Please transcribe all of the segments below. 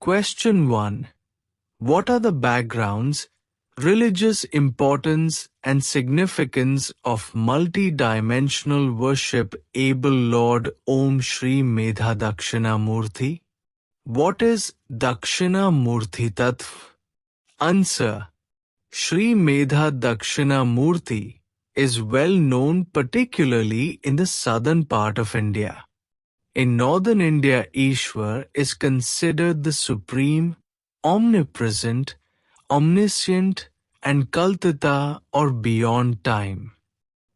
Question 1. What are the backgrounds, religious importance and significance of multi-dimensional worship able Lord Om Shri Medha Dakshina Murthy? What is Dakshina Murthy Tatva? Answer. Shri Medha Dakshina Murthy is well known particularly in the southern part of India. In northern India, Ishwar is considered the supreme, omnipresent, omniscient and Kaltata or beyond time.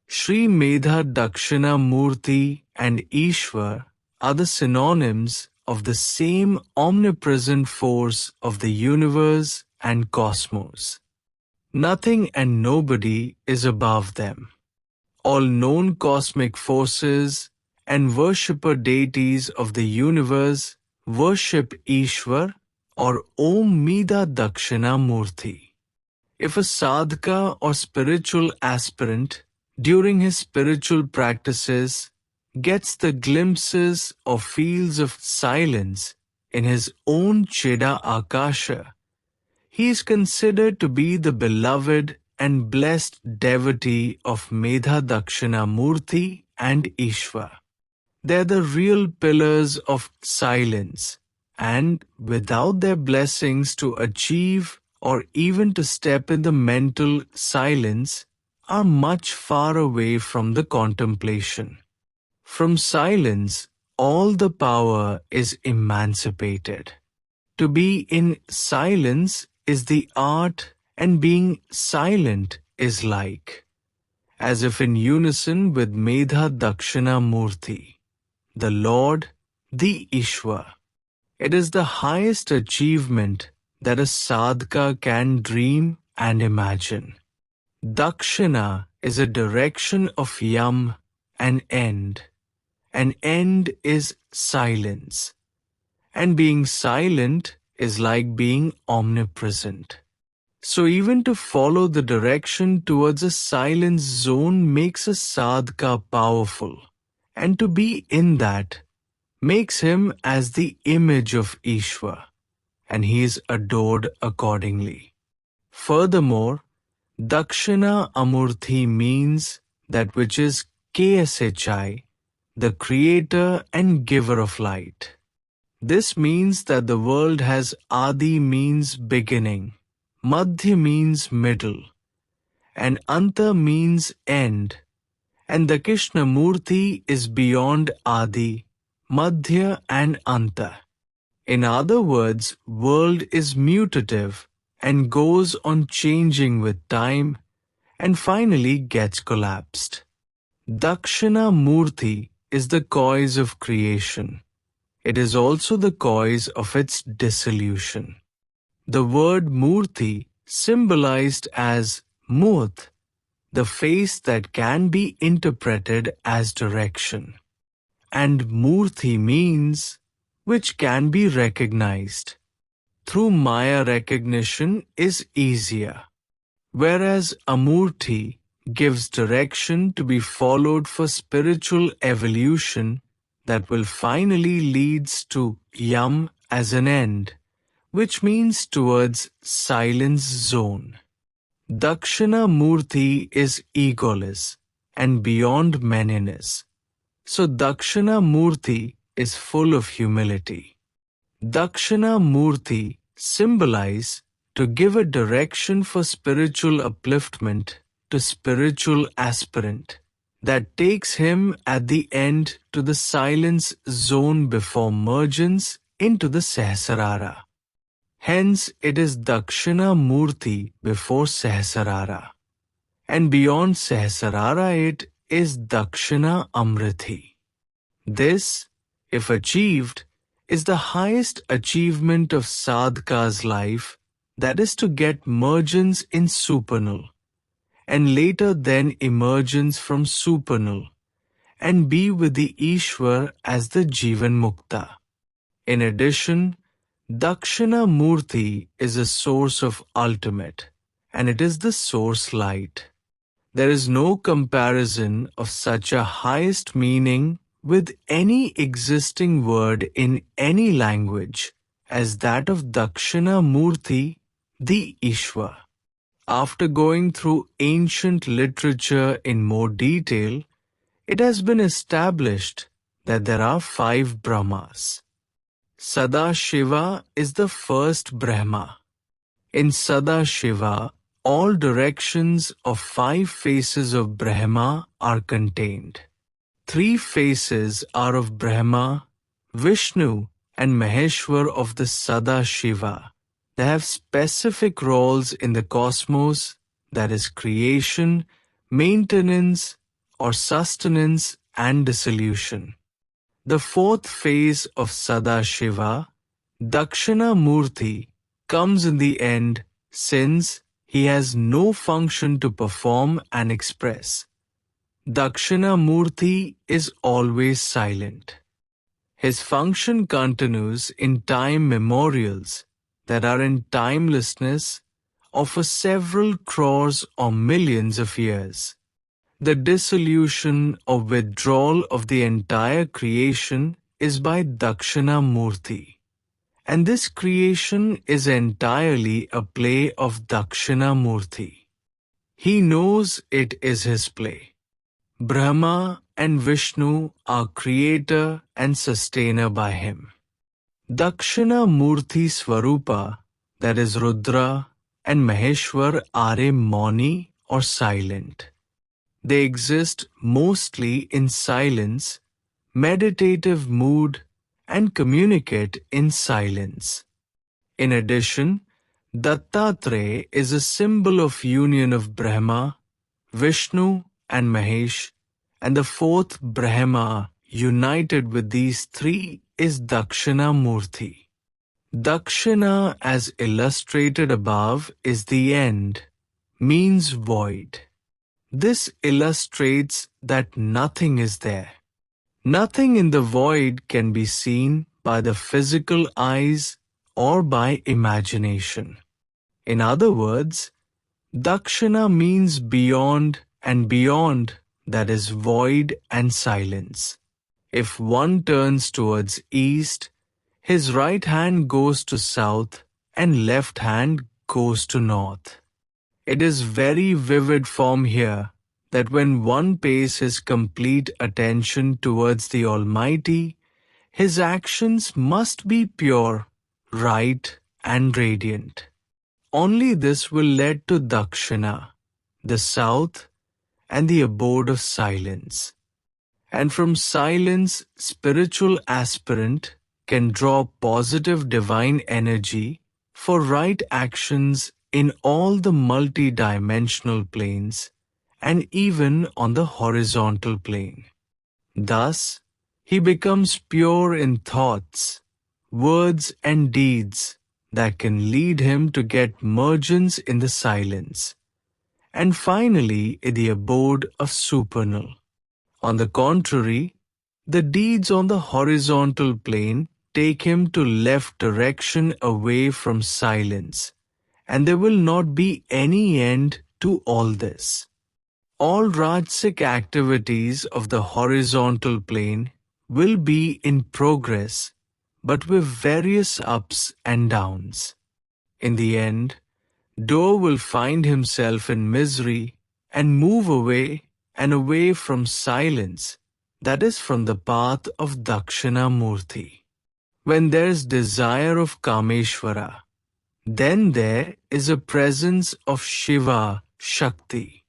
Shri Medha Dakshina Murthy and Ishwar are the synonyms of the same omnipresent force of the universe and cosmos. Nothing and nobody is above them. All known cosmic forces and worshipper deities of the universe worship Ishwar or Om Medha Dakshina Murthy. If a sadhaka or spiritual aspirant during his spiritual practices gets the glimpses or feels of silence in his own Cheda Akasha, he is considered to be the beloved and blessed devotee of Medha Dakshina Murthy and Ishwar. They are the real pillars of silence, and without their blessings to achieve or even to step in the mental silence are much far away from the contemplation. From silence, all the power is emancipated. To be in silence is the art, and being silent is like, as if in unison with Medha Dakshina Murthy, the Lord, the Ishwar. It is the highest achievement that a sadhaka can dream and imagine. Dakshina is a direction of yam, an end. An end is silence. And being silent is like being omnipresent. So even to follow the direction towards a silence zone makes a sadhaka powerful, and to be in that makes him as the image of Ishwar, and he is adored accordingly. Furthermore, Dakshina Amurthy means that which is KSHI, the creator and giver of light. This means that the world has Adi means beginning, Madhya means middle, and Anta means end, and Dakshina Murthy is beyond Adi, Madhya and Anta. In other words, world is mutative and goes on changing with time and finally gets collapsed. Dakshina Murthy is the cause of creation. It is also the cause of its dissolution. The word Murthy symbolized as Murth, the face that can be interpreted as direction. And Murthy means which can be recognized. Through Maya recognition is easier, whereas Amurthy gives direction to be followed for spiritual evolution that will finally leads to Yam as an end, which means towards silence zone. Dakshina Murthy is egoless and beyond manyness. So Dakshina Murthy is full of humility. Dakshina Murthy symbolize to give a direction for spiritual upliftment to spiritual aspirant that takes him at the end to the silence zone before mergence into the Sahasrara. Hence it is Dakshina Murthy before Sahasrara, and beyond Sahasrara it is Dakshina Amrithi. This, if achieved, is the highest achievement of sadhaka's life, that is to get mergence in supernal, and later then emergence from supernal, and be with the Ishwar as the Jivan Mukta. In addition, Dakshina Murthy is a source of ultimate, and it is the source light. There is no comparison of such a highest meaning with any existing word in any language as that of Dakshina Murthy, the Ishwar. After going through ancient literature in more detail, it has been established that there are 5 Brahmas. Sadashiva is the first Brahma. In Sadashiva, all directions of 5 faces of Brahma are contained. 3 faces are of Brahma, Vishnu, and Maheshwar of the Sadashiva. They have specific roles in the cosmos, that is creation, maintenance, or sustenance and dissolution. The 4th phase of Sadashiva, Dakshina Murthy, comes in the end since he has no function to perform and express. Dakshina Murthy is always silent. His function continues in time memorials that are in timelessness or for several crores or millions of years. The dissolution or withdrawal of the entire creation is by Dakshina Murthy. And this creation is entirely a play of Dakshina Murthy. He knows it is his play. Brahma and Vishnu are creator and sustainer by him. Dakshina Murthy Swarupa, that is Rudra, and Maheshwar are a mauni or silent. They exist mostly in silence, meditative mood, and communicate in silence. In addition, Dattatreya is a symbol of union of Brahma, Vishnu, and Mahesh, and the 4th Brahma united with these 3 is Dakshina Murthy. Dakshina, as illustrated above, is the end, means void. This illustrates that nothing is there. Nothing in the void can be seen by the physical eyes or by imagination. In other words, Dakshina means beyond, and beyond, that is void and silence. If one turns towards east, his right hand goes to south and left hand goes to north. It is very vivid form here that when one pays his complete attention towards the Almighty, his actions must be pure, right, and radiant. Only this will lead to Dakshina, the south, and the abode of silence. And from silence, spiritual aspirant can draw positive divine energy for right actions in all the multi-dimensional planes and even on the horizontal plane. Thus, he becomes pure in thoughts, words and deeds that can lead him to get mergence in the silence, and finally in the abode of supernal. On the contrary, the deeds on the horizontal plane take him to left direction away from silence, and there will not be any end to all this. All Rajasic activities of the horizontal plane will be in progress, but with various ups and downs. In the end, Doer will find himself in misery and move away and away from silence, that is from the path of Dakshina Murthy. When there is desire of Kameshwara, then there is a presence of Shiva, Shakti.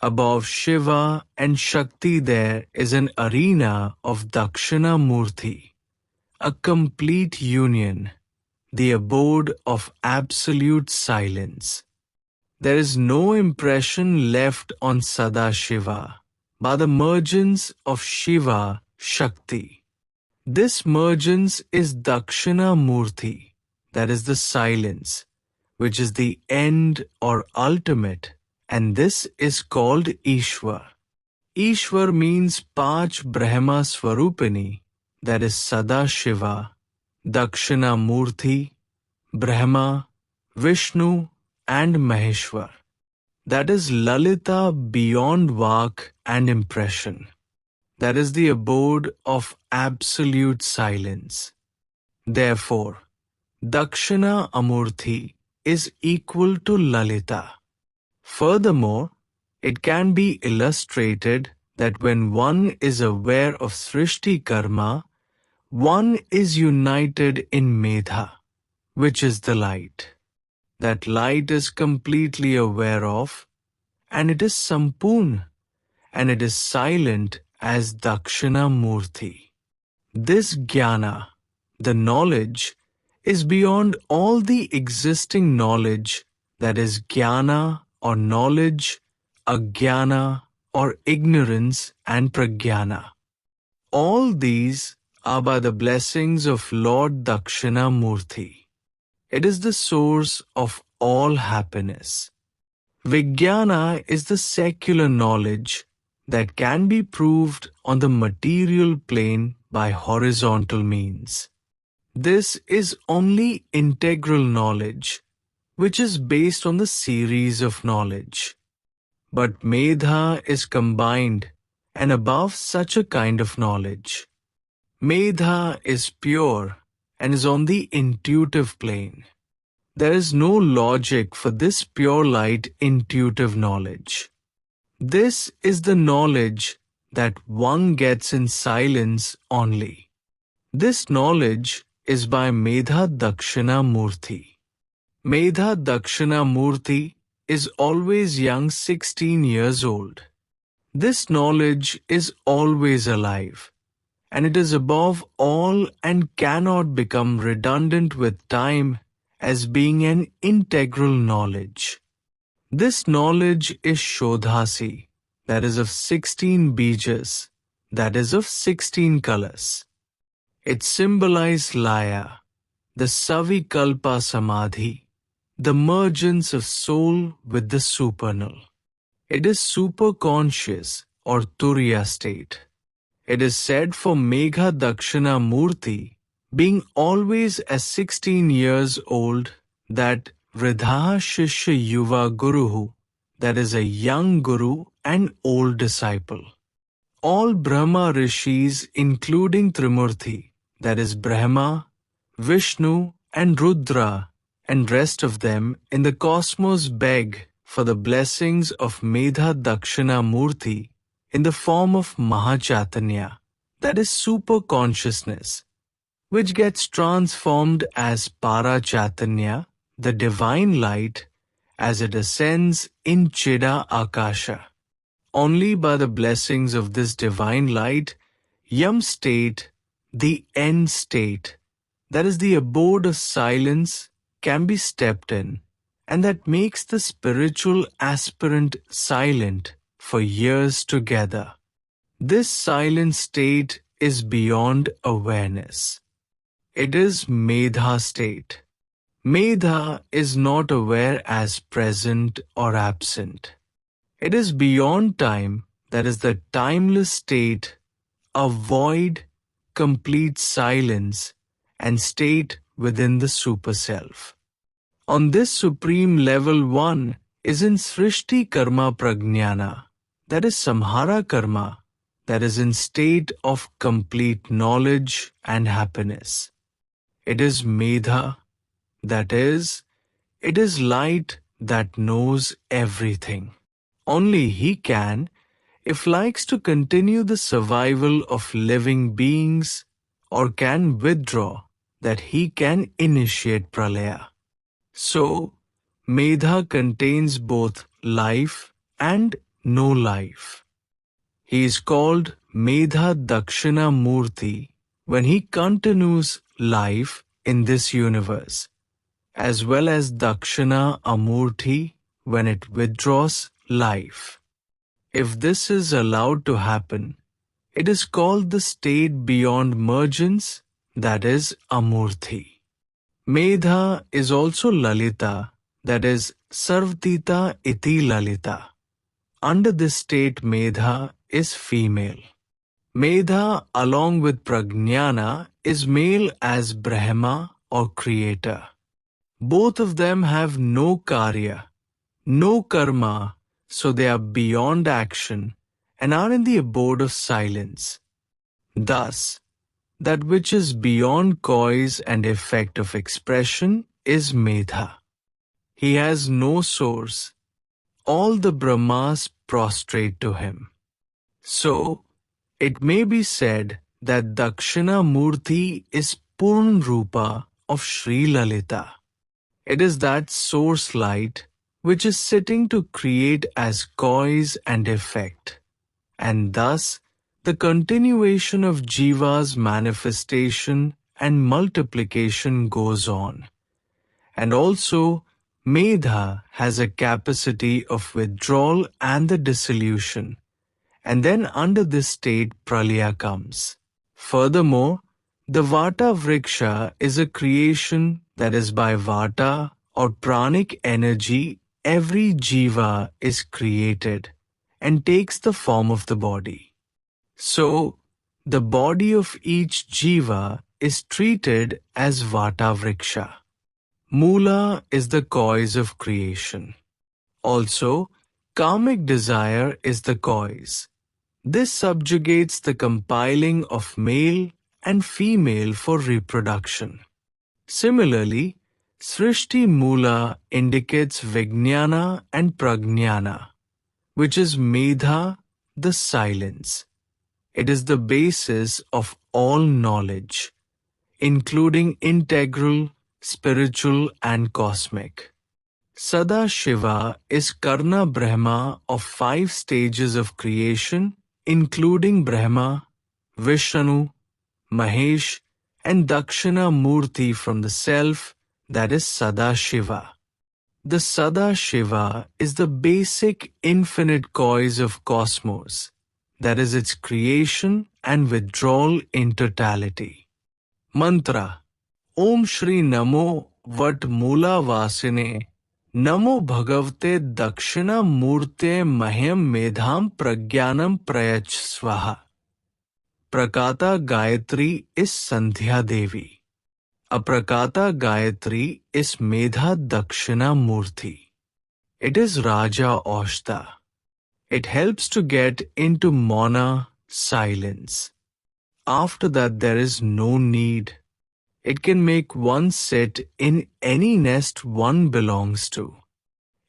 Above Shiva and Shakti there is an arena of Dakshina Murthy, a complete union, the abode of absolute silence. There is no impression left on Sadashiva by the mergence of Shiva, Shakti. This mergence is Dakshina Murthy, that is the silence, which is the end or ultimate, and this is called Ishwar. Ishwar means Panch Brahma Swarupini, that is Sadashiva, Dakshina Murthy, Brahma, Vishnu, and Maheshwar. That is Lalita beyond Vak and impression. That is the abode of absolute silence. Therefore, Dakshina Murthy is equal to Lalita. Furthermore, it can be illustrated that when one is aware of Srishti Karma, one is united in Medha, which is the light. That light is completely aware of, and it is Sampurn, and it is silent as Dakshina Murthy. This jnana, the knowledge, is beyond all the existing knowledge, that is jnana or knowledge, ajnana or ignorance, and pragnyana. All these are by the blessings of Lord Dakshina Murthy. It is the source of all happiness. Vijnana is the secular knowledge that can be proved on the material plane by horizontal means. This is only integral knowledge, which is based on the series of knowledge. But Medha is combined and above such a kind of knowledge. Medha is pure and is on the intuitive plane. There is no logic for this pure light intuitive knowledge. This is the knowledge that one gets in silence only. This knowledge is by Medha Dakshina Murthy. Medha Dakshina Murthy is always young, 16 years old. This knowledge is always alive, and it is above all and cannot become redundant with time as being an integral knowledge. This knowledge is Shodhasi, that is of 16 bijas, that is of 16 colors. It symbolizes Laya, the Savikalpa Samadhi, the mergence of soul with the supernal. It is superconscious or Turiya state. It is said for Medha Dakshina Murthy, being always as 16 years old, that Vridha Shishya Yuva Guruhu, that is a young guru and old disciple. All Brahma Rishis, including Trimurti, that is Brahma, Vishnu and Rudra, and rest of them in the cosmos beg for the blessings of Medha Dakshina Murthy in the form of Mahachatanya, that is super consciousness, which gets transformed as Parachatanya, the divine light, as it ascends in Chida Akasha. Only by the blessings of this divine light, Yam state, the end state, that is the abode of silence, can be stepped in, and that makes the spiritual aspirant silent for years together. This silent state is beyond awareness. It is Medha state. Medha is not aware as present or absent. It is beyond time, that is the timeless state, a void, complete silence, and state within the super self. On this supreme level, one is in Srishti Karma Pragnyana, that is Samhara Karma, that is in state of complete knowledge and happiness. It is Medha, that is, it is light that knows everything. Only he can, if likes to continue the survival of living beings, or can withdraw, that he can initiate pralaya. So, Medha contains both life and no life. He is called Medha Dakshina Murthy when he continues life in this universe, as well as Dakshina Amurthy when it withdraws life. If this is allowed to happen, it is called the state beyond mergence, that is Amurthy. Medha is also Lalita, that is Sarvatita iti Lalita. Under this state, Medha is female. Medha, along with Pragnyana, is male as Brahma or creator. Both of them have no karya, no karma, so they are beyond action and are in the abode of silence. Thus, that which is beyond cause and effect of expression, is Medha. He has no source. All the Brahmas prostrate to him. So, it may be said that Dakshina Murthy is Purn Rupa of Sri Lalita. It is that source light which is sitting to create as cause and effect, and thus the continuation of Jiva's manifestation and multiplication goes on. And also, Medha has a capacity of withdrawal and the dissolution, and then under this state Pralaya comes. Furthermore, the Vata Vriksha is a creation that is by Vata or pranic energy every Jiva is created and takes the form of the body. So, the body of each Jiva is treated as Vata Vriksha. Moula is the cause of creation. Also, karmic desire is the cause. This subjugates the compiling of male and female for reproduction. Similarly, Srishti Mula indicates Vijnana and Pragnyana, which is Medha, the silence. It is the basis of all knowledge, including integral, spiritual and cosmic. Sada Shiva is Karna Brahma of 5 stages of creation, including Brahma, Vishnu, Mahesh, and Dakshina Murthy from the self, that is Sada Shiva. The Sada Shiva is the basic infinite cause of cosmos, that is its creation and withdrawal in totality. Mantra. Om Shri Namo Vat Mula Vasine Namo Bhagavate Dakshina Murte Mahyam Medham Pragnyanam Prayach Swaha. Prakata Gayatri is Sandhya Devi. Aprakata Gayatri is Medha Dakshina Murthy. It is Raja Oshta. It helps to get into mouna, silence. After that there is no need. It can make one sit in any nest one belongs to.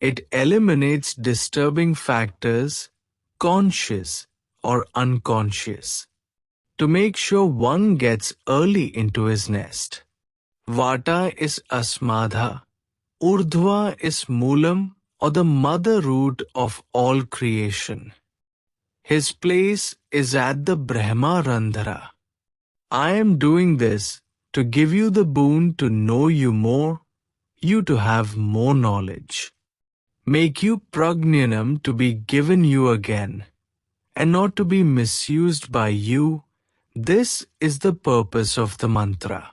It eliminates disturbing factors, conscious or unconscious, to make sure one gets early into his nest. Vata is Asmadha, Urdhva is Moolam or the mother root of all creation. His place is at the Brahma Randhara. I am doing this to give you the boon to know you more, you to have more knowledge. Make you pragnyanam to be given you again, and not to be misused by you. This is the purpose of the mantra.